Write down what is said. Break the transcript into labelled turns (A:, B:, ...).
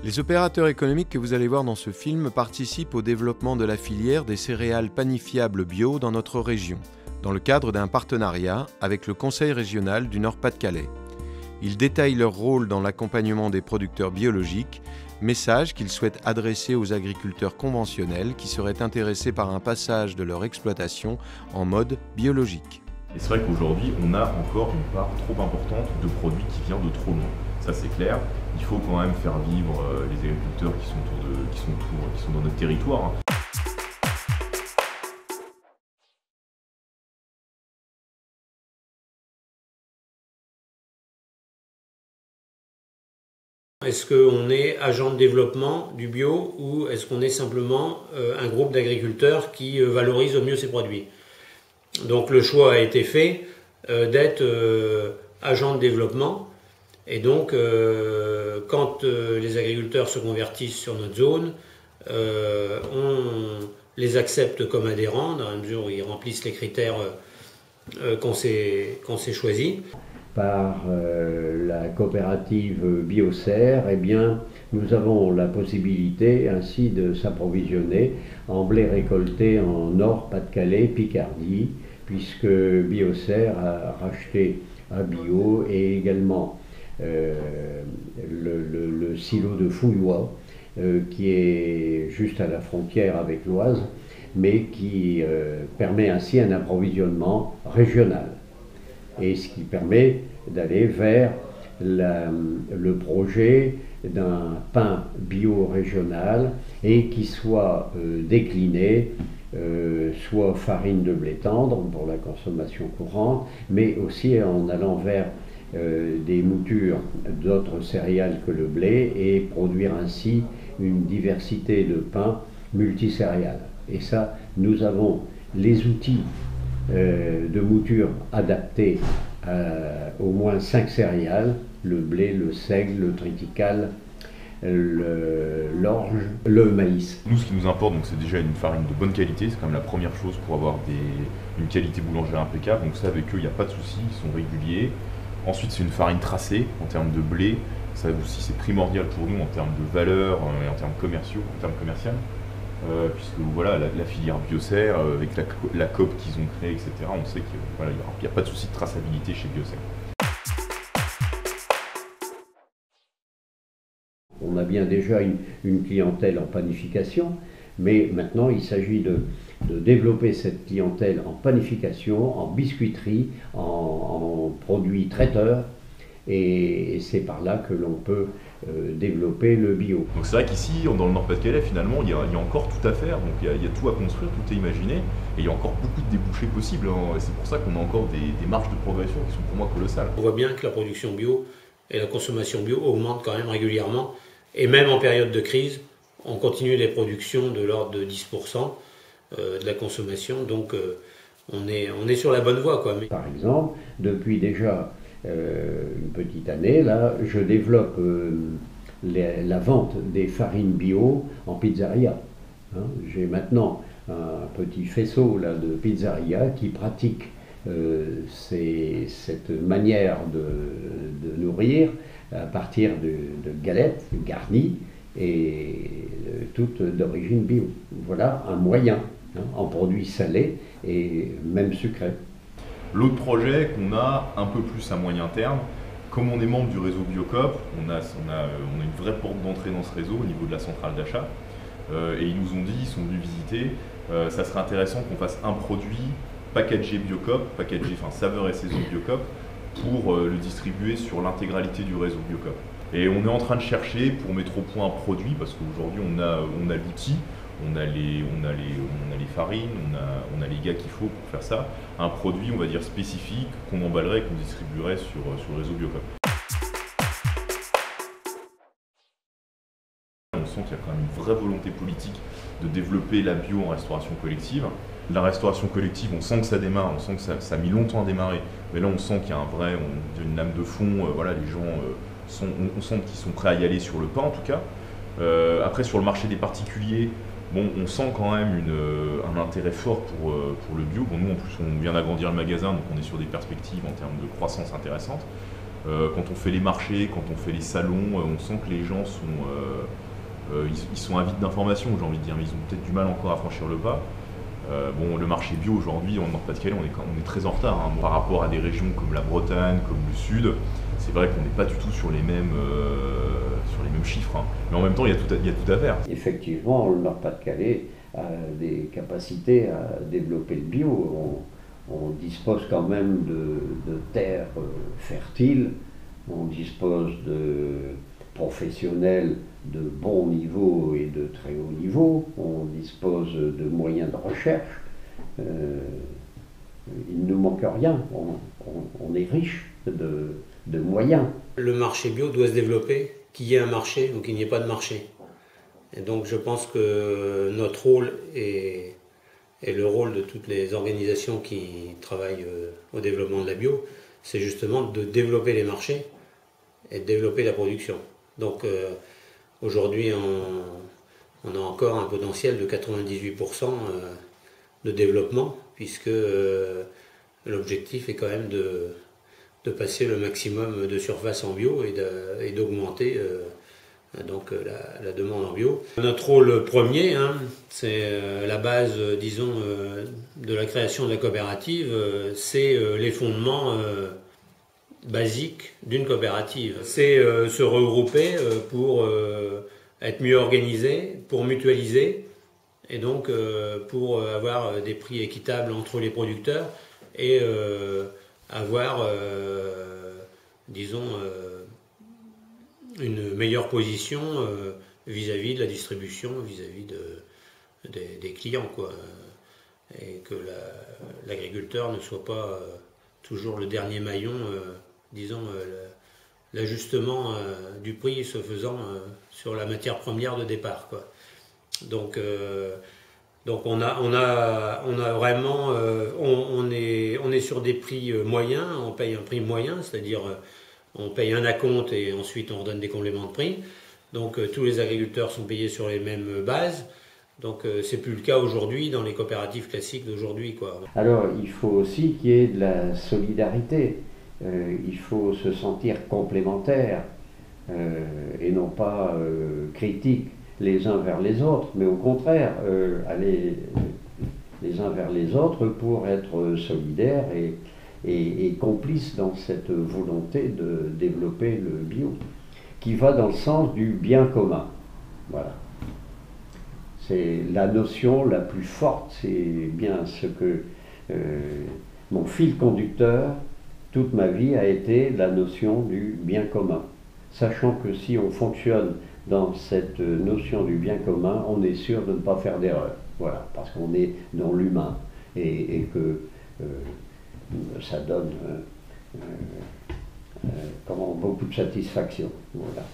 A: Les opérateurs économiques que vous allez voir dans ce film participent au développement de la filière des céréales panifiables bio dans notre région, dans le cadre d'un partenariat avec le Conseil régional du Nord-Pas-de-Calais. Ils détaillent leur rôle dans l'accompagnement des producteurs biologiques, message qu'ils souhaitent adresser aux agriculteurs conventionnels qui seraient intéressés par un passage de leur exploitation en mode biologique.
B: Et c'est vrai qu'aujourd'hui, on a encore une part trop importante de produits qui vient de trop loin. Ça c'est clair, il faut quand même faire vivre les agriculteurs qui sont dans notre territoire.
C: Est-ce qu'on est agent de développement du bio ou est-ce qu'on est simplement un groupe d'agriculteurs qui valorise au mieux ses produits? Donc le choix a été fait d'être agent de développement et donc quand les agriculteurs se convertissent sur notre zone, on les accepte comme adhérents dans la mesure où ils remplissent les critères qu'on s'est choisis.
D: Par la coopérative Bioserre, eh bien, nous avons la possibilité ainsi de s'approvisionner en blé récolté en Nord-Pas-de-Calais, Picardie, puisque Bioserre a racheté à Bio et également le silo de Fouillois, qui est juste à la frontière avec l'Oise, mais qui permet ainsi un approvisionnement régional. Et ce qui permet d'aller vers le projet d'un pain bio-régional et qui soit décliné, soit farine de blé tendre pour la consommation courante, mais aussi en allant vers des moutures d'autres céréales que le blé et produire ainsi une diversité de pains multicéréales. Et ça, nous avons les outils de mouture adaptés à au moins 5 céréales, le blé, le seigle, le triticale, l'orge, le maïs.
B: Nous, ce qui nous importe, c'est déjà une farine de bonne qualité, c'est quand même la première chose pour avoir une qualité boulangère impeccable. Donc ça, avec eux, il n'y a pas de souci, ils sont réguliers. Ensuite, c'est une farine tracée en termes de blé. Ça aussi, c'est primordial pour nous en termes de valeur et en termes commerciaux, en termes commerciaux. Puisque voilà, la filière Bioserre, avec la COP qu'ils ont créée, etc., on sait qu'il voilà, n'y a pas de souci de traçabilité chez Bioserre.
D: On a bien déjà une clientèle en panification, mais maintenant il s'agit de développer cette clientèle en panification, en biscuiterie, en produits traiteurs, et c'est par là que l'on peut développer le bio.
B: Donc c'est vrai qu'ici, dans le Nord-Pas-de-Calais, finalement, il y a encore tout à faire, donc il y a tout à construire, tout est imaginé, et il y a encore beaucoup de débouchés possibles, hein, et c'est pour ça qu'on a encore des marges de progression qui sont pour moi colossales.
C: On voit bien que la production bio et la consommation bio augmentent quand même régulièrement, et même en période de crise, on continue les productions de l'ordre de 10% de la consommation, donc on est sur la bonne voie, quoi.
D: Par exemple, depuis déjà une petite année, là, je développe la vente des farines bio en pizzeria. Hein, j'ai maintenant un petit faisceau là, de pizzeria qui pratique cette manière de nourrir à partir de galettes garnies et toutes d'origine bio. Voilà un moyen en produits salés et même sucrés.
B: L'autre projet qu'on a un peu plus à moyen terme, comme on est membre du réseau Biocop, on a une vraie porte d'entrée dans ce réseau au niveau de la centrale d'achat. Et ils nous ont dit, ils sont venus visiter, ça serait intéressant qu'on fasse un produit packagé Biocop, saveur et saison Biocop, pour le distribuer sur l'intégralité du réseau Biocop. Et on est en train de chercher pour mettre au point un produit, parce qu'aujourd'hui on a l'outil, on a les farines, on a les gars qu'il faut pour faire ça, un produit on va dire spécifique qu'on emballerait et qu'on distribuerait sur le réseau Biocop. On sent qu'il y a quand même une vraie volonté politique de développer la bio en restauration collective. La restauration collective, on sent que ça démarre, on sent que ça a mis longtemps à démarrer, mais là on sent qu'il y a une lame de fond, voilà, les gens on sent qu'ils sont prêts à y aller sur le pain en tout cas. Après sur le marché des particuliers, bon, on sent quand même un intérêt fort pour le bio. Bon, nous en plus on vient d'agrandir le magasin, donc on est sur des perspectives en termes de croissance intéressantes. Quand on fait les marchés, quand on fait les salons, on sent que les gens ils sont avides d'informations, j'ai envie de dire, mais ils ont peut-être du mal encore à franchir le pas. Bon, le marché bio aujourd'hui en Nord-Pas-de-Calais, on est très en retard hein, par rapport à des régions comme la Bretagne, comme le Sud. C'est vrai qu'on n'est pas du tout sur les mêmes chiffres, hein. Mais en même temps, il y a tout à faire.
D: Effectivement, le Nord-Pas-de-Calais a des capacités à développer le bio. On dispose quand même de terres fertiles, on dispose de professionnels de bon niveau et de très haut niveau, on dispose de moyens de recherche, il ne nous manque rien, on est riche de moyens.
C: Le marché bio doit se développer, qu'il y ait un marché ou qu'il n'y ait pas de marché. Et donc je pense que notre rôle et le rôle de toutes les organisations qui travaillent au développement de la bio, c'est justement de développer les marchés et de développer la production. Donc aujourd'hui, on a encore un potentiel de 98% de développement, puisque l'objectif est quand même de passer le maximum de surface en bio et d'augmenter donc la demande en bio. Notre rôle premier, hein, c'est la base, disons, de la création de la coopérative, c'est les fondements basiques d'une coopérative. C'est se regrouper pour être mieux organisé, pour mutualiser, et donc pour avoir des prix équitables entre les producteurs et avoir, disons, une meilleure position vis-à-vis de la distribution, vis-à-vis des clients, quoi. Et que l'agriculteur ne soit pas toujours le dernier maillon, disons, l'ajustement du prix se faisant sur la matière première de départ, quoi. Donc on a vraiment, on est sur des prix moyens, on paye un prix moyen, c'est-à-dire on paye un acompte et ensuite on redonne des compléments de prix. Donc tous les agriculteurs sont payés sur les mêmes bases. Donc c'est plus le cas aujourd'hui dans les coopératives classiques d'aujourd'hui, quoi.
D: Alors il faut aussi qu'il y ait de la solidarité. Il faut se sentir complémentaires et non pas critiques les uns vers les autres, mais au contraire aller les uns vers les autres pour être solidaires et complices dans cette volonté de développer le bio, qui va dans le sens du bien commun. Voilà. C'est la notion la plus forte, c'est bien ce que mon fil conducteur toute ma vie a été la notion du bien commun. Sachant que si on fonctionne dans cette notion du bien commun, on est sûr de ne pas faire d'erreur. Voilà, parce qu'on est dans l'humain et que ça donne beaucoup de satisfaction. Voilà.